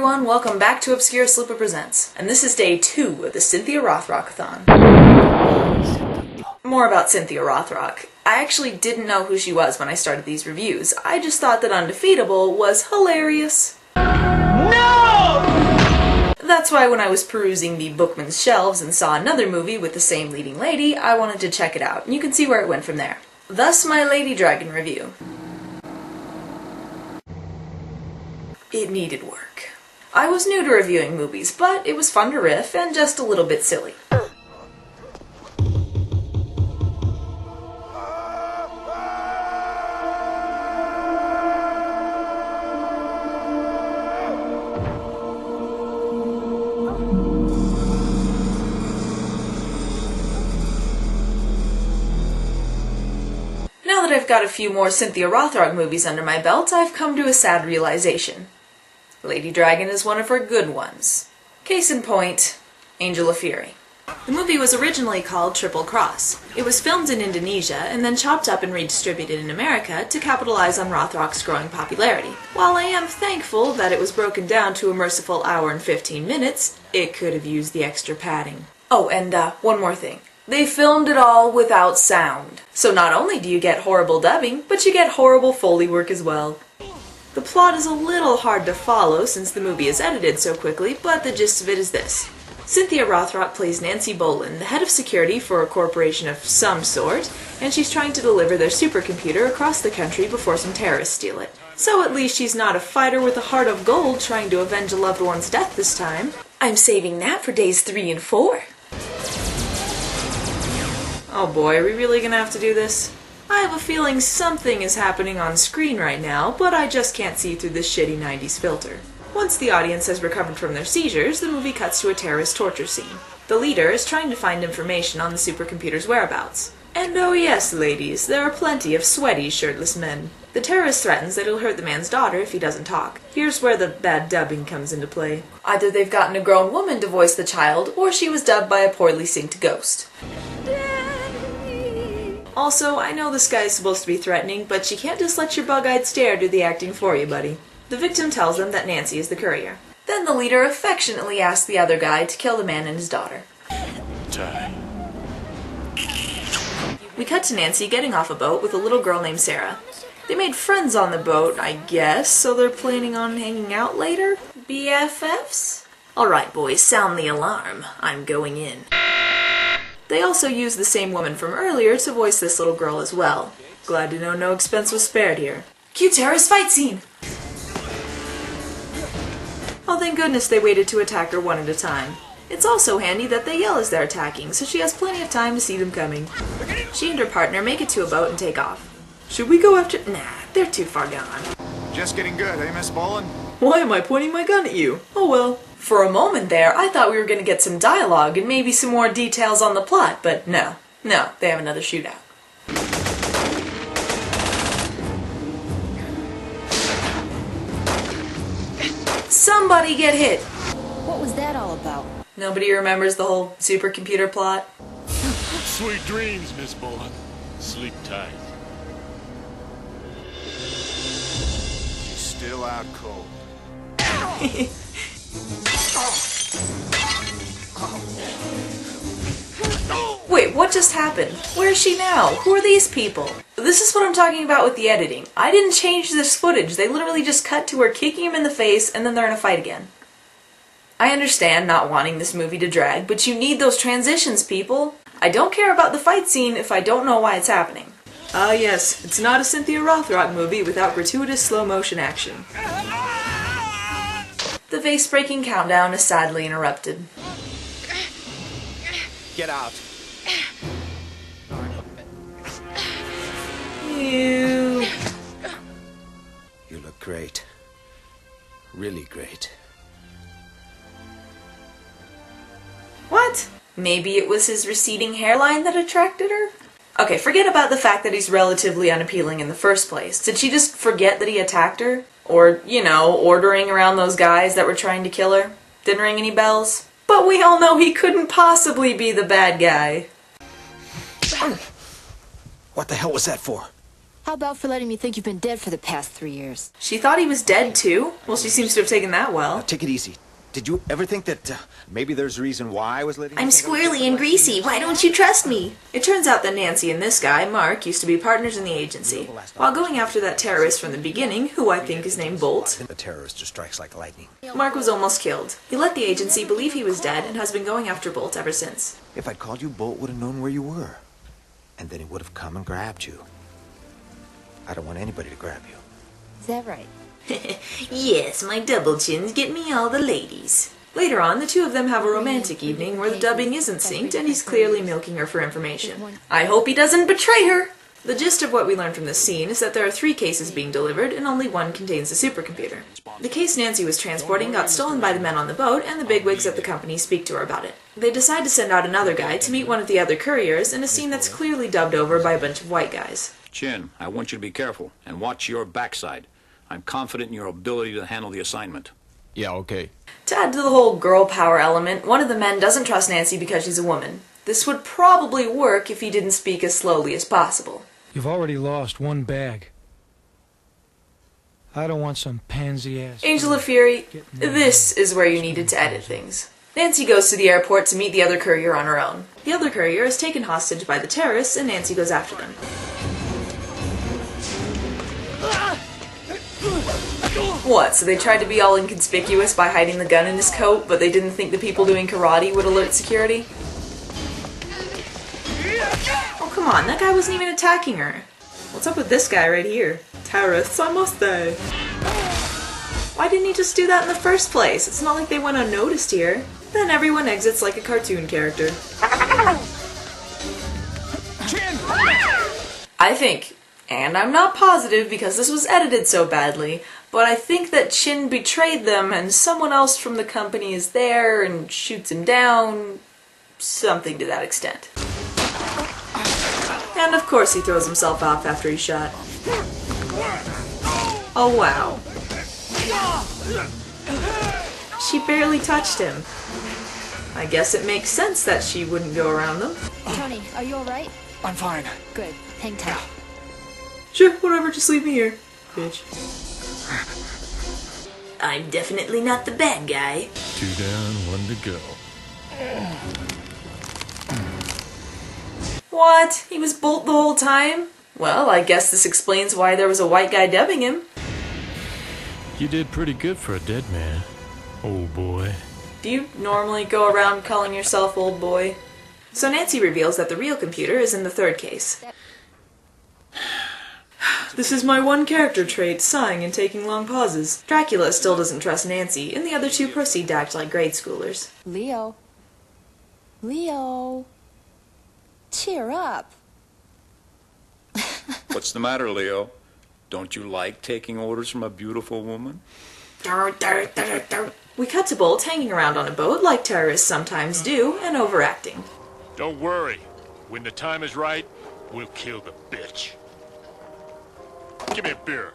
everyone, welcome back to Obscurus Lupa Presents, and this is day 2 of the Cynthia Rothrockathon. More about Cynthia Rothrock. I actually didn't know who she was when I started these reviews. I just thought that Undefeatable was hilarious. No! That's why when I was perusing the Bookman's shelves and saw another movie with the same leading lady, I wanted to check it out, and you can see where it went from there. Thus my Lady Dragon review. It needed work. I was new to reviewing movies, but it was fun to riff and just a little bit silly. Now that I've got a few more Cynthia Rothrock movies under my belt, I've come to a sad realization. Lady Dragon is one of her good ones. Case in point, Angel of Fury. The movie was originally called Triple Cross. It was filmed in Indonesia and then chopped up and redistributed in America to capitalize on Rothrock's growing popularity. While I am thankful that it was broken down to a merciful hour and 15 minutes, it could have used the extra padding. Oh, and one more thing. They filmed it all without sound. So not only do you get horrible dubbing, but you get horrible Foley work as well. The plot is a little hard to follow since the movie is edited so quickly, but the gist of it is this. Cynthia Rothrock plays Nancy Boland, the head of security for a corporation of some sort, and she's trying to deliver their supercomputer across the country before some terrorists steal it. So at least she's not a fighter with a heart of gold trying to avenge a loved one's death this time. I'm saving that for days 3 and 4. Oh boy, are we really gonna have to do this? I have a feeling something is happening on screen right now, but I just can't see through this shitty 90s filter. Once the audience has recovered from their seizures, the movie cuts to a terrorist torture scene. The leader is trying to find information on the supercomputer's whereabouts. And oh yes, ladies, there are plenty of sweaty, shirtless men. The terrorist threatens that he'll hurt the man's daughter if he doesn't talk. Here's where the bad dubbing comes into play. Either they've gotten a grown woman to voice the child, or she was dubbed by a poorly synced ghost. Also, I know this guy is supposed to be threatening, but you can't just let your bug-eyed stare do the acting for you, buddy. The victim tells them that Nancy is the courier. Then the leader affectionately asks the other guy to kill the man and his daughter. We cut to Nancy getting off a boat with a little girl named Sarah. They made friends on the boat, I guess, so they're planning on hanging out later? BFFs? Alright boys, sound the alarm. I'm going in. They also used the same woman from earlier to voice this little girl as well. Glad to know no expense was spared here. Cue terrorist fight scene! Oh, thank goodness they waited to attack her one at a time. It's also handy that they yell as they're attacking, so she has plenty of time to see them coming. She and her partner make it to a boat and take off. Should we go after— Nah, they're too far gone. Just getting good, eh, Miss Boland? Why am I pointing my gun at you? Oh well. For a moment there, I thought we were going to get some dialogue and maybe some more details on the plot, but no. No, they have another shootout. Somebody get hit! What was that all about? Nobody remembers the whole supercomputer plot? Sweet dreams, Miss Boland. Sleep tight. She's still out cold. Wait, what just happened? Where is she now? Who are these people? This is what I'm talking about with the editing. I didn't change this footage. They literally just cut to her kicking him in the face and then they're in a fight again. I understand not wanting this movie to drag, but you need those transitions, people. I don't care about the fight scene if I don't know why it's happening. Ah yes, it's not a Cynthia Rothrock movie without gratuitous slow-motion action. The vase-breaking countdown is sadly interrupted. Get out. Ew. You look great. Really great. What? Maybe it was his receding hairline that attracted her? Okay, forget about the fact that he's relatively unappealing in the first place. Did she just forget that he attacked her? Or, you know, ordering around those guys that were trying to kill her? Didn't ring any bells? But we all know he couldn't possibly be the bad guy. What the hell was that for? How about for letting me think you've been dead for the past 3 years? She thought he was dead too? Well, she seems to have taken that well. Take it easy. Did you ever think that maybe there's a reason why I was letting I'm squirrely and greasy. Why don't you trust me? It turns out that Nancy and this guy, Mark, used to be partners in the agency. While going after that terrorist from the beginning, who I think is named Bolt, The terrorist just strikes like lightning. Mark was almost killed. He let the agency believe he was dead and has been going after Bolt ever since. If I'd called you, Bolt would have known where you were. And then he would have come and grabbed you. I don't want anybody to grab you. Is that right? Yes, my double chins get me all the ladies. Later on, the two of them have a romantic evening where the dubbing isn't synced and he's clearly milking her for information. I hope he doesn't betray her! The gist of what we learn from this scene is that there are 3 cases being delivered and only one contains the supercomputer. The case Nancy was transporting got stolen by the men on the boat and the bigwigs at the company speak to her about it. They decide to send out another guy to meet one of the other couriers in a scene that's clearly dubbed over by a bunch of white guys. Chin, I want you to be careful and watch your backside. I'm confident in your ability to handle the assignment. Yeah, okay. To add to the whole girl power element, one of the men doesn't trust Nancy because she's a woman. This would probably work if he didn't speak as slowly as possible. You've already lost 1 bag. I don't want some pansy ass. Angel of Fury, this is where you needed to edit things. Nancy goes to the airport to meet the other courier on her own. The other courier is taken hostage by the terrorists and Nancy goes after them. What, so they tried to be all inconspicuous by hiding the gun in his coat, but they didn't think the people doing karate would alert security? Oh, come on, that guy wasn't even attacking her. What's up with this guy right here? Terrorists, I must say. Why didn't he just do that in the first place? It's not like they went unnoticed here. Then everyone exits like a cartoon character. I think, and I'm not positive because this was edited so badly, but I think that Chin betrayed them and someone else from the company is there and shoots him down. Something to that extent. And of course he throws himself off after he's shot. Oh wow. She barely touched him. I guess it makes sense that she wouldn't go around them. Tony, are you alright? I'm fine. Good. Hang tight. Sure, whatever, just leave me here, bitch. I'm definitely not the bad guy. 2 down, 1 to go. What? He was Bolt the whole time? Well, I guess this explains why there was a white guy dubbing him. You did pretty good for a dead man. Old boy. Do you normally go around calling yourself old boy? So Nancy reveals that the real computer is in the 3rd case. This is my one character trait, sighing and taking long pauses. Dracula still doesn't trust Nancy, and the other 2 proceed to act like grade schoolers. Leo. Leo. Cheer up. What's the matter, Leo? Don't you like taking orders from a beautiful woman? We cut to Bolt hanging around on a boat like terrorists sometimes do, and overacting. Don't worry. When the time is right, we'll kill the bitch. Give me a beer.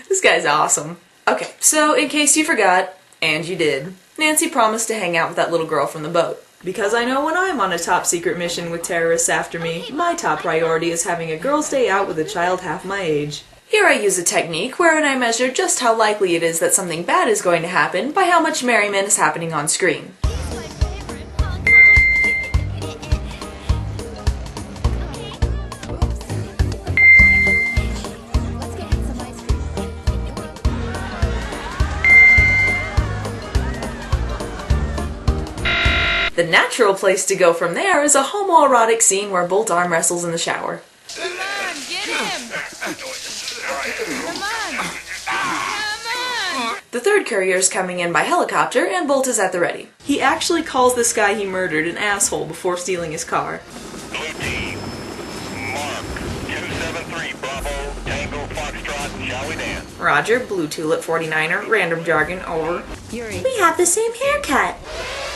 This guy's awesome. Okay, so in case you forgot, and you did, Nancy promised to hang out with that little girl from the boat. Because I know when I'm on a top secret mission with terrorists after me, my top priority is having a girl's day out with a child half my age. Here I use a technique wherein I measure just how likely it is that something bad is going to happen by how much merriment is happening on screen. The natural place to go from there is a homoerotic scene where Bolt arm wrestles in the shower. Come on, get him! Come on! Come on! The 3rd courier is coming in by helicopter and Bolt is at the ready. He actually calls this guy he murdered an asshole before stealing his car. Blue team, Mark, 273 Bravo, Tango Foxtrot, shall we dance? Roger, Blue Tulip 49er, random jargon, over. Yuri. We have the same haircut.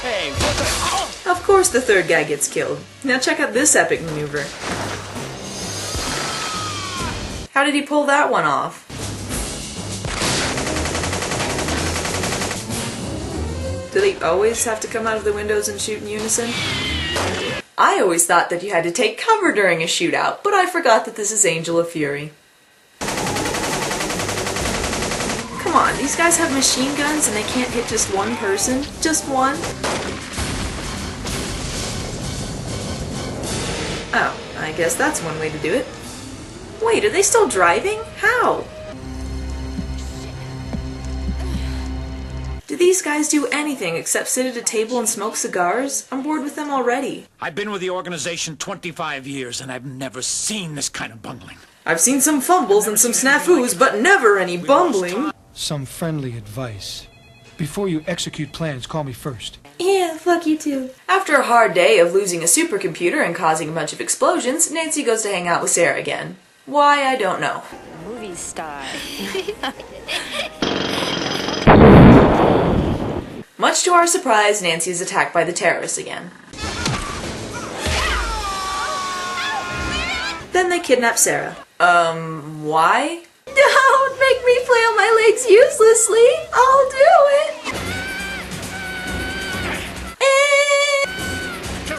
Hey, what the... Of course the 3rd guy gets killed. Now check out this epic maneuver. How did he pull that one off? Do they always have to come out of the windows and shoot in unison? I always thought that you had to take cover during a shootout, but I forgot that this is Angel of Fury. Come on, these guys have machine guns and they can't hit just one person? Just one? Oh, I guess that's one way to do it. Wait, are they still driving? How? Do these guys do anything except sit at a table and smoke cigars? I'm bored with them already. I've been with the organization 25 years, and I've never seen this kind of bungling. I've seen some fumbles and some snafus, but never any bumbling. Some friendly advice. Before you execute plans, call me first. Yeah, fuck you too. After a hard day of losing a supercomputer and causing a bunch of explosions, Nancy goes to hang out with Sarah again. Why, I don't know. Movie star. Much to our surprise, Nancy is attacked by the terrorists again. Then they kidnap Sarah. Why? Don't make me flail my legs uselessly! I'll do it!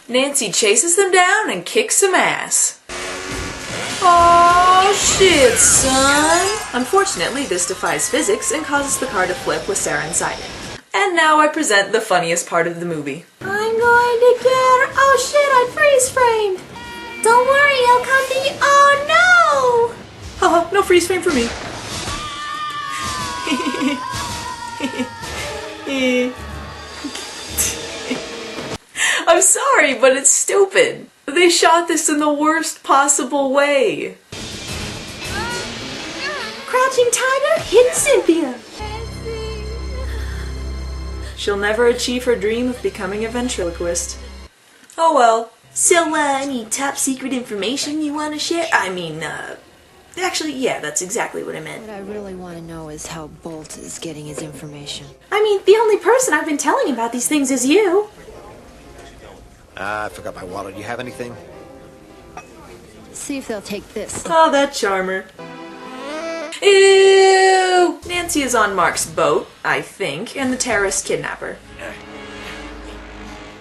Nancy chases them down and kicks some ass. Oh shit, son! Unfortunately, this defies physics and causes the car to flip with Sarah inside it. And now I present the funniest part of the movie. I'm going to get her. Oh shit, I freeze framed. Don't worry, I'll come to you. Oh no! Haha, no freeze frame for me. I'm sorry, but it's stupid. They shot this in the worst possible way. Crouching Tiger, hidden Cynthia. She'll never achieve her dream of becoming a ventriloquist. Oh well. So, any top secret information you want to share? Actually, yeah, that's exactly what I meant. What I really want to know is how Bolt is getting his information. The only person I've been telling about these things is you. I forgot my wallet. Do you have anything? See if they'll take this. Oh, that charmer. Ew! Nancy is on Mark's boat, I think, and the terrorists kidnap her.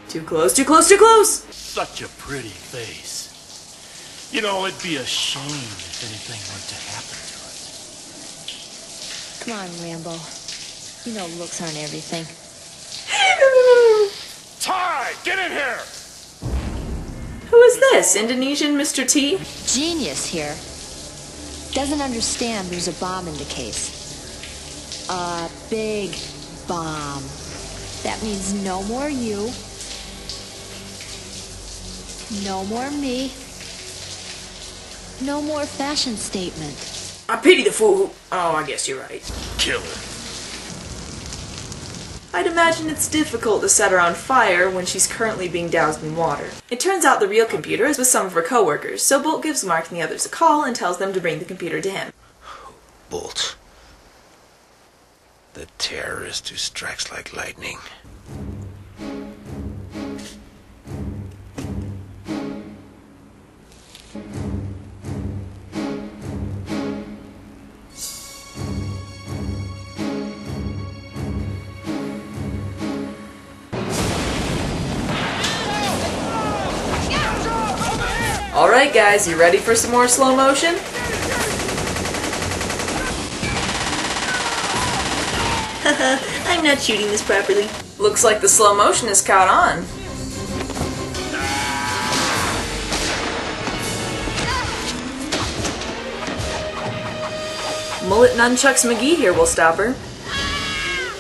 Too close, too close, too close! Such a pretty face. You know, it'd be a shame if anything were to happen to it. Come on, Rambo. You know looks aren't everything. Ty, get in here! Who is this? Indonesian Mr. T? Genius here. Doesn't understand there's a bomb in the case. A big bomb. That means no more you. No more me. No more fashion statement. I pity the fool who... Oh, I guess you're right. Kill her. I'd imagine it's difficult to set her on fire when she's currently being doused in water. It turns out the real computer is with some of her co-workers, so Bolt gives Mark and the others a call and tells them to bring the computer to him. Bolt. The terrorist who strikes like lightning. Alright guys, you ready for some more slow motion? I'm not shooting this properly. Looks like the slow motion has caught on. Mullet Nunchucks McGee here will stop her.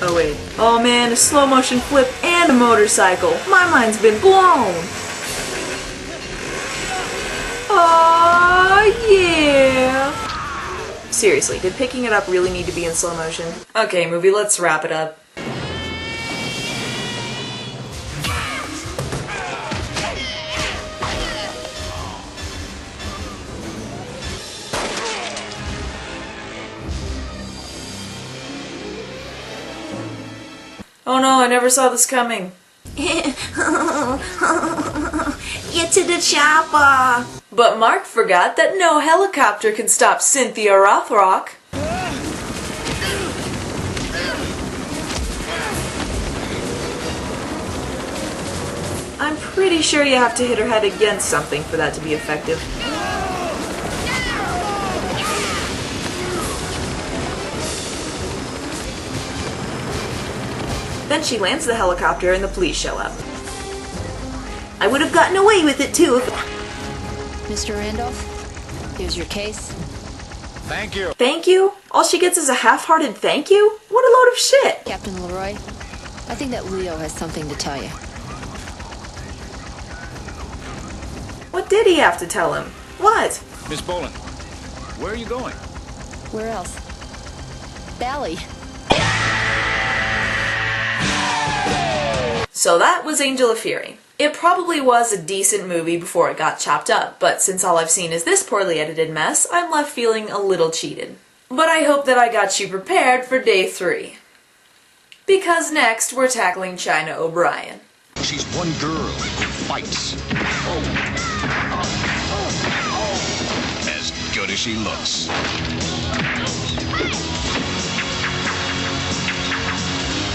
Oh wait. Oh man, a slow motion flip and a motorcycle. My mind's been blown. Oh yeah! Seriously, did picking it up really need to be in slow motion? Okay, movie, let's wrap it up. Oh no, I never saw this coming. Get to the chopper! But Mark forgot that no helicopter can stop Cynthia Rothrock. I'm Pretty sure you have to hit her head against something for that to be effective. Then she lands the helicopter and the police show up. I would have gotten away with it too if... Mr. Randolph, here's your case. Thank you. Thank you? All she gets is a half-hearted thank you? What a load of shit! Captain Leroy, I think that Leo has something to tell you. What did he have to tell him? What? Miss Boland, where are you going? Where else? Bally. So that was Angel of Fury. It probably was a decent movie before it got chopped up, but since all I've seen is this poorly edited mess, I'm left feeling a little cheated. But I hope that I got you prepared for day 3. Because next, we're tackling China O'Brien. She's one girl who fights. As good as she looks.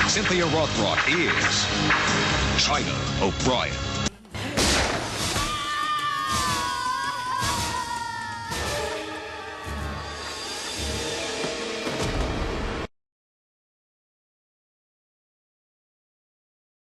Cynthia Rothrock is China O'Brien.